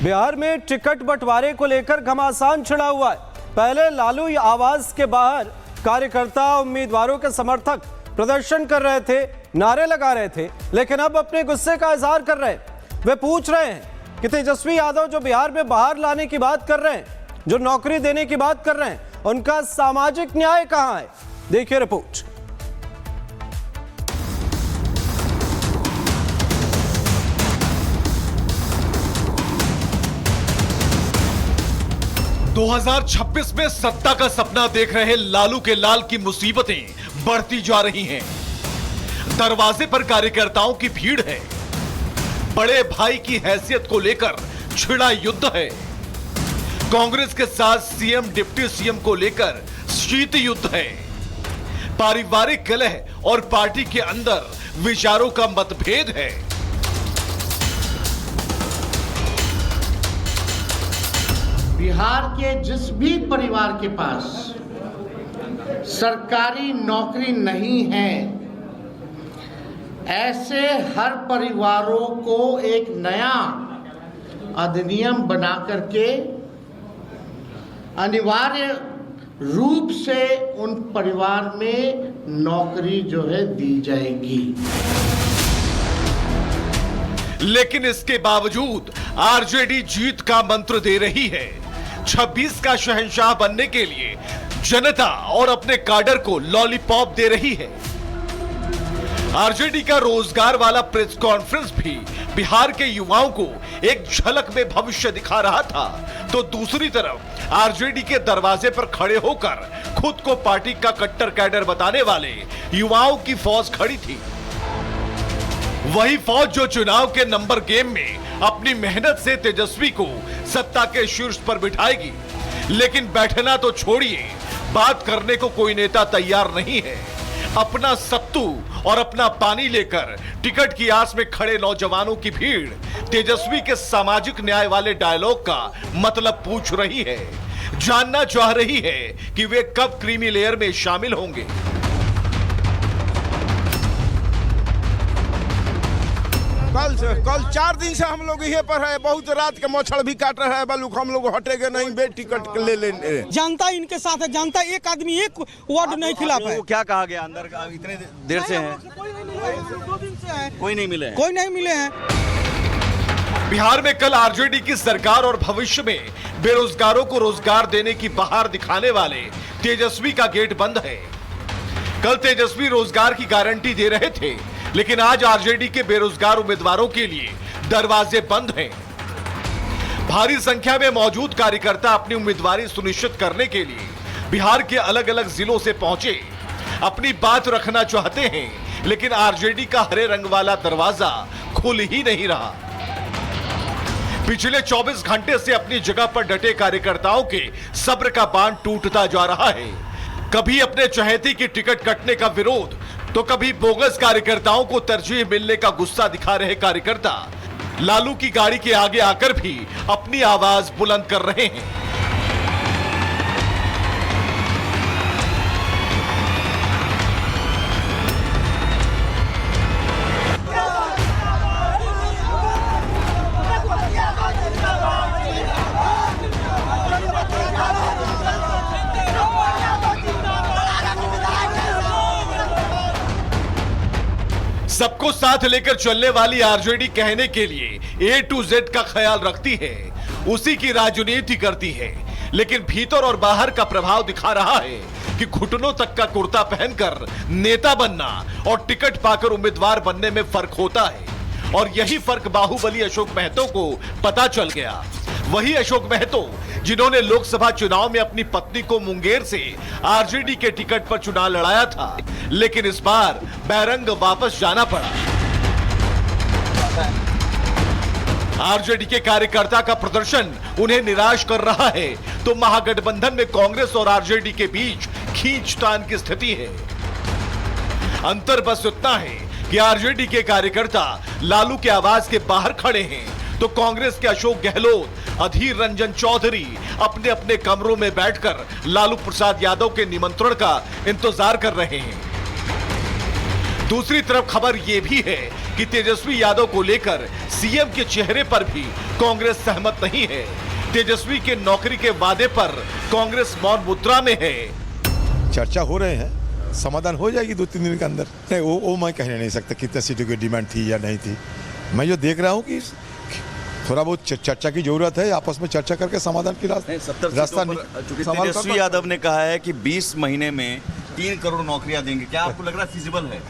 बिहार में टिकट बंटवारे को लेकर घमासान छिड़ा हुआ है। पहले लालू आवास के बाहर कार्यकर्ता उम्मीदवारों के समर्थक प्रदर्शन कर रहे थे, नारे लगा रहे थे, लेकिन अब अपने गुस्से का इजहार कर रहे हैं। वे पूछ रहे हैं कि तेजस्वी यादव जो बिहार में बाहर लाने की बात कर रहे हैं, जो नौकरी देने की बात कर रहे हैं, उनका सामाजिक न्याय कहां है? देखिए रिपोर्ट। दो 2026 में सत्ता का सपना देख रहे लालू के लाल की मुसीबतें बढ़ती जा रही हैं। दरवाजे पर कार्यकर्ताओं की भीड़ है। बड़े भाई की हैसियत को लेकर छिड़ा युद्ध है। कांग्रेस के साथ सीएम डिप्टी सीएम को लेकर शीत युद्ध है। पारिवारिक कलह और पार्टी के अंदर विचारों का मतभेद है। बिहार के जिस भी परिवार के पास सरकारी नौकरी नहीं है, ऐसे हर परिवारों को एक नया अधिनियम बना करके अनिवार्य रूप से उन परिवार में नौकरी जो है दी जाएगी। लेकिन इसके बावजूद आरजेडी जीत का मंत्र दे रही है। 26 का शहंशाह बनने के लिए जनता और अपने काडर को लॉलीपॉप दे रही है। आरजेडी का रोजगार वाला प्रेस कॉन्फ्रेंस भी बिहार के युवाओं को एक झलक में भविष्य दिखा रहा था, तो दूसरी तरफ आरजेडी के दरवाजे पर खड़े होकर खुद को पार्टी का कट्टर कैडर बताने वाले युवाओं की फौज खड़ी थी। वही फौज जो चुनाव के नंबर गेम में अपनी मेहनत से तेजस्वी को सत्ता के शीर्ष पर बिठाएगी। लेकिन बैठना तो छोड़िए, बात करने को कोई नेता तैयार नहीं है। अपना सत्तू और अपना पानी लेकर टिकट की आस में खड़े नौजवानों की भीड़ तेजस्वी के सामाजिक न्याय वाले डायलॉग का मतलब पूछ रही है। जानना चाह रही है कि वे कब क्रीमी लेयर में शामिल होंगे। कल 4 दिन से हम लोग यहीं पर है। बहुत रात के मच्छर भी काट रहा है। बलूक हम लोग हटेंगे नहीं, बे टिकट ले लेने। जनता इनके साथ है। जनता एक आदमी एक वर्ड नहीं खिला पाए। क्या कहा गया अंदर का? इतने देर से है, 2 दिन से है, कोई नहीं मिले, कोई नहीं मिले हैं। बिहार में कल आरजेडी की सरकार और भविष्य में बेरोजगारों को रोजगार देने की बहार दिखाने वाले तेजस्वी का गेट बंद है। कल तेजस्वी रोजगार की गारंटी दे रहे थे, लेकिन आज आरजेडी के बेरोजगार उम्मीदवारों के लिए दरवाजे बंद हैं। भारी संख्या में मौजूद कार्यकर्ता अपनी उम्मीदवारी सुनिश्चित करने के लिए बिहार के अलग अलग जिलों से पहुंचे। अपनी बात रखना चाहते हैं, लेकिन आरजेडी का हरे रंग वाला दरवाजा खुल ही नहीं रहा। पिछले 24 घंटे से अपनी जगह पर डटे कार्यकर्ताओं के सब्र का बांध टूटता जा रहा है। कभी अपने चहेती की टिकट कटने का विरोध, तो कभी बोगस कार्यकर्ताओं को तरजीह मिलने का गुस्सा दिखा रहे कार्यकर्ता लालू की गाड़ी के आगे आकर भी अपनी आवाज बुलंद कर रहे हैं। सबको साथ लेकर चलने वाली आरजेडी कहने के लिए A to Z का ख्याल रखती है, उसी की राजनीति करती है। लेकिन भीतर और बाहर का प्रभाव दिखा रहा है कि घुटनों तक का कुर्ता पहनकर नेता बनना और टिकट पाकर उम्मीदवार बनने में फर्क होता है। और यही फर्क बाहुबली अशोक महतो को पता चल गया। वही अशोक महतो जिन्होंने लोकसभा चुनाव में अपनी पत्नी को मुंगेर से आरजेडी के टिकट पर चुनाव लड़ाया था, लेकिन इस बार बैरंग वापस जाना पड़ा। आरजेडी के कार्यकर्ता का प्रदर्शन उन्हें निराश कर रहा है, तो महागठबंधन में कांग्रेस और आरजेडी के बीच खींचतान की स्थिति है। अंतर बस इतना है कि आरजेडी के कार्यकर्ता लालू के आवाज के बाहर खड़े हैं, तो कांग्रेस के अशोक गहलोत, अधीर रंजन चौधरी अपने अपने कमरों में बैठकर लालू प्रसाद यादव के निमंत्रण का इंतजार कर रहे हैं। दूसरी तरफ खबर यह भी है कि तेजस्वी यादव को लेकर सीएम के चेहरे पर भी कांग्रेस सहमत नहीं है। तेजस्वी के नौकरी के वादे पर कांग्रेस मौन मुद्रा में है। चर्चा हो रहे हैं, समाधान हो जाएगी 2-3 दिन के अंदर। नहीं वो मैं कहने नहीं सकता कितने सीटों की डिमांड थी या नहीं थी। मैं जो देख रहा हूँ कि थोड़ा बहुत चर्चा की जरूरत है, आपस में चर्चा करके समाधान की रास्ता चूंकि तेजस्वी यादव ने कहा है कि 20 महीने में 3 करोड़ नौकरियां देंगे, क्या आपको लग रहा है फिजिबल है?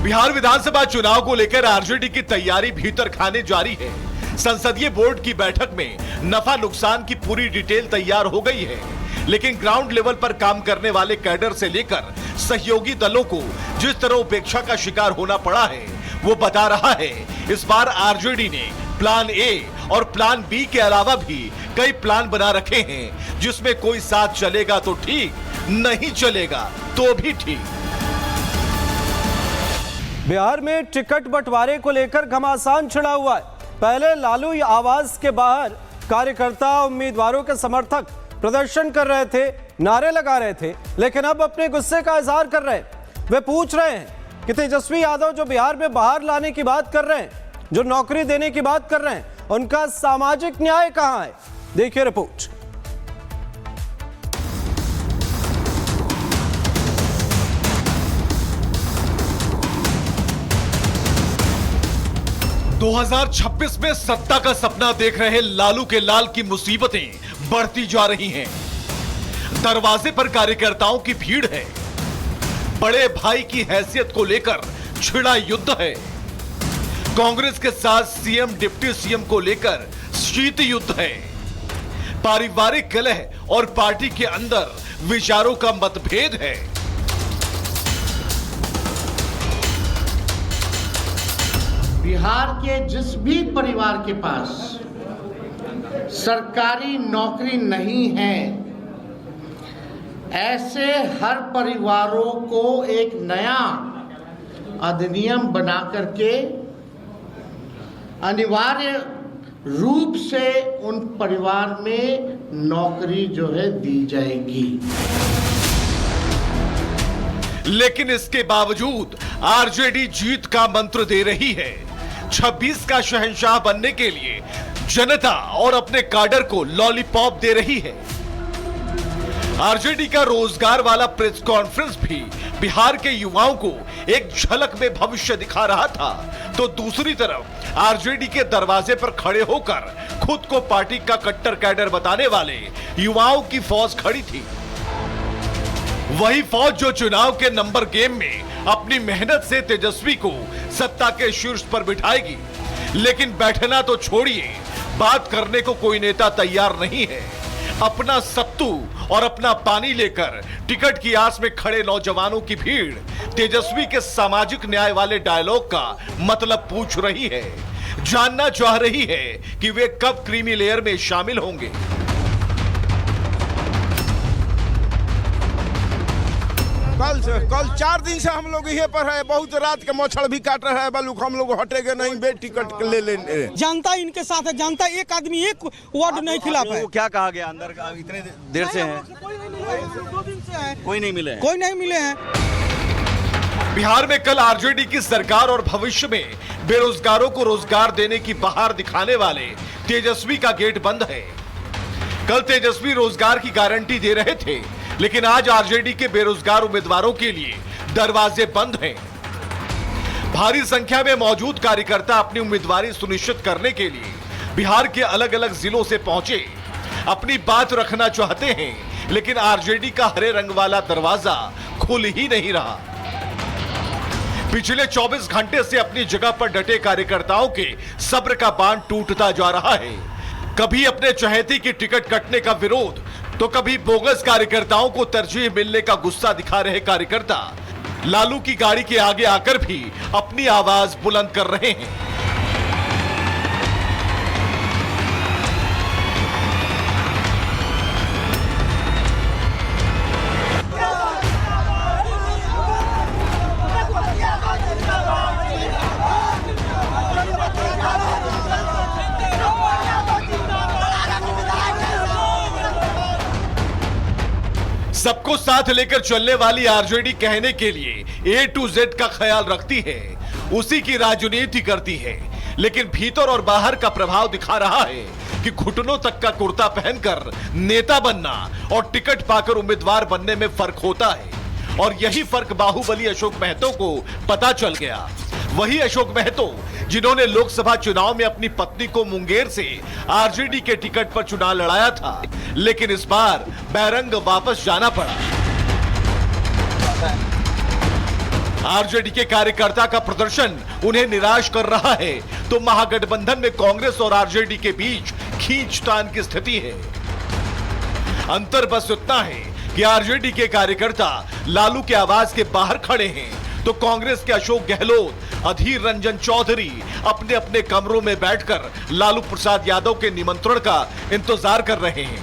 बिहार विधानसभा चुनाव को लेकर आरजेडी की तैयारी भीतर खाने जारी है। संसदीय बोर्ड की बैठक में नफा नुकसान की पूरी डिटेल तैयार हो गई है, लेकिन ग्राउंड लेवल पर काम करने वाले कैडर से लेकर सहयोगी दलों को जिस तरह उपेक्षा का शिकार होना पड़ा है, वो बता रहा है इस बार आरजेडी ने प्लान ए और प्लान बी के अलावा भी कई प्लान बना रखे हैं, जिसमें कोई साथ चलेगा तो ठीक, नहीं चलेगा तो भी ठीक। बिहार में टिकट बंटवारे को लेकर घमासान छिड़ा हुआ है। पहले लालू आवास के बाहर कार्यकर्ता उम्मीदवारों के समर्थक प्रदर्शन कर रहे थे, नारे लगा रहे थे, लेकिन अब अपने गुस्से का इजहार कर रहे हैं। वे पूछ रहे हैं कि तेजस्वी यादव जो बिहार में बाहर लाने की बात कर रहे हैं, जो नौकरी देने की बात कर रहे हैं, उनका सामाजिक न्याय कहां है? देखिए रिपोर्ट। – 2026 में सत्ता का सपना देख रहे लालू के लाल की मुसीबतें बढ़ती जा रही हैं। दरवाजे पर कार्यकर्ताओं की भीड़ है। बड़े भाई की हैसियत को लेकर छिड़ा युद्ध है। कांग्रेस के साथ सीएम डिप्टी सीएम को लेकर शीत युद्ध है। पारिवारिक कलह और पार्टी के अंदर विचारों का मतभेद है। बिहार के जिस भी परिवार के पास सरकारी नौकरी नहीं है, ऐसे हर परिवारों को एक नया अधिनियम बना करके अनिवार्य रूप से उन परिवार में नौकरी जो है दी जाएगी। लेकिन इसके बावजूद आरजेडी जीत का मंत्र दे रही है। 26 का शहंशाह बनने के लिए जनता और अपने काडर को लॉलीपॉप दे रही है। आरजेडी का रोजगार वाला प्रेस कॉन्फ्रेंस भी बिहार के युवाओं को एक झलक में भविष्य दिखा रहा था, तो दूसरी तरफ आरजेडी के दरवाजे पर खड़े होकर खुद को पार्टी का कट्टर कैडर बताने वाले युवाओं की फौज खड़ी थी। वही फौज जो चुनाव के नंबर गेम में अपनी मेहनत से तेजस्वी को सत्ता के शीर्ष पर बिठाएगी, लेकिन बैठना तो छोड़िए, बात करने को कोई नेता तैयार नहीं है। अपना सत्तू और अपना पानी लेकर टिकट की आस में खड़े नौजवानों की भीड़ तेजस्वी के सामाजिक न्याय वाले डायलॉग का मतलब पूछ रही है। जानना चाह रही है कि वे कब क्रीमी लेयर में शामिल होंगे। कल 4 दिन से हम लोग यहाँ पर है, बहुत रात के मच्छर भी काट रहा है, बलूक हम लोग हटेंगे नहीं, बे टिकट ले लेने। जनता इनके साथ है, जनता एक आदमी एक वर्ड नहीं खिला पाए। क्या कहा गया अंदर? इतने देर से हैं, 2 दिन से है, कोई नहीं मिले, कोई नहीं मिले हैं। बिहार में कल आरजेडी की सरकार और भविष्य में बेरोजगारों को रोजगार देने की बहार दिखाने वाले तेजस्वी का गेट बंद है। कल तेजस्वी रोजगार की गारंटी दे रहे थे, लेकिन आज आरजेडी के बेरोजगार उम्मीदवारों के लिए दरवाजे बंद हैं। भारी संख्या में मौजूद कार्यकर्ता अपनी उम्मीदवारी सुनिश्चित करने के लिए बिहार के अलग अलग जिलों से पहुंचे, अपनी बात रखना चाहते हैं, लेकिन आरजेडी का हरे रंग वाला दरवाजा खुल ही नहीं रहा। पिछले 24 घंटे से अपनी जगह पर डटे कार्यकर्ताओं के सब्र का बांध टूटता जा रहा है। कभी अपने चहेती की टिकट कटने का विरोध, तो कभी बोगस कार्यकर्ताओं को तरजीह मिलने का गुस्सा दिखा रहे कार्यकर्ता लालू की गाड़ी के आगे आकर भी अपनी आवाज बुलंद कर रहे हैं। सबको साथ लेकर चलने वाली आरजेडी कहने के लिए A to Z का ख्याल रखती है, उसी की राजनीति करती है, लेकिन भीतर और बाहर का प्रभाव दिखा रहा है कि घुटनों तक का कुर्ता पहनकर नेता बनना और टिकट पाकर उम्मीदवार बनने में फर्क होता है। और यही फर्क बाहुबली अशोक महतो को पता चल गया। वही अशोक महतो जिन्होंने लोकसभा चुनाव में अपनी पत्नी को मुंगेर से आरजेडी के टिकट पर चुनाव लड़ाया था, लेकिन इस बार बैरंग वापस जाना पड़ा। आरजेडी के कार्यकर्ता का प्रदर्शन उन्हें निराश कर रहा है, तो महागठबंधन में कांग्रेस और आरजेडी के बीच खींचतान की स्थिति है। अंतर बस इतना है कि आरजेडी के कार्यकर्ता लालू के आवाज के बाहर खड़े हैं, तो कांग्रेस के अशोक गहलोत, अधीर रंजन चौधरी अपने अपने कमरों में बैठकर लालू प्रसाद यादव के निमंत्रण का इंतजार कर रहे हैं।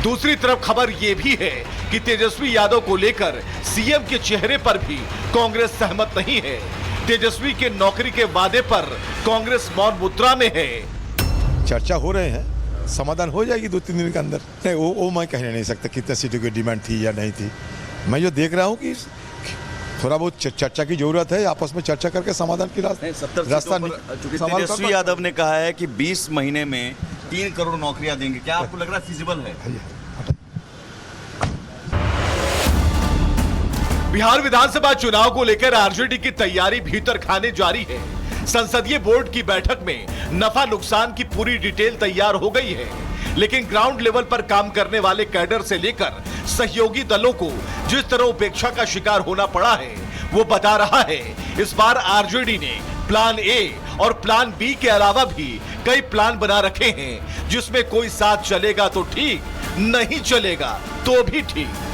दूसरी तरफ खबर यह भी है कि तेजस्वी यादव को लेकर सीएम के चेहरे पर भी कांग्रेस सहमत नहीं है। तेजस्वी के नौकरी के वादे पर कांग्रेस मौन मुद्रा में है। चर्चा हो रहे हैं, समाधान हो जाएगी 2-3 दिन के अंदर। नहीं वो मैं कहने नहीं सकता कितने सीटों की डिमांड थी या नहीं थी। मैं जो देख रहा हूँ कि थोड़ा बहुत चर्चा की जरूरत है, आपस में चर्चा करके समाधान की रास्ता। तेजस्वी यादव ने कहा है कि 20 महीने में 3 करोड़ नौकरियां देंगे, क्या आपको लग रहा है फिजिबल है? बिहार विधानसभा चुनाव को लेकर आरजेडी की तैयारी भीतर खाने जारी है। संसदीय बोर्ड की बैठक में नफा नुकसान की पूरी डिटेल तैयार हो गई है, लेकिन ग्राउंड लेवल पर काम करने वाले कैडर से लेकर सहयोगी दलों को जिस तरह उपेक्षा का शिकार होना पड़ा है, वो बता रहा है इस बार आरजेडी ने प्लान ए और प्लान बी के अलावा भी कई प्लान बना रखे हैं, जिसमें कोई साथ चलेगा तो ठीक, नहीं चलेगा तो भी ठीक।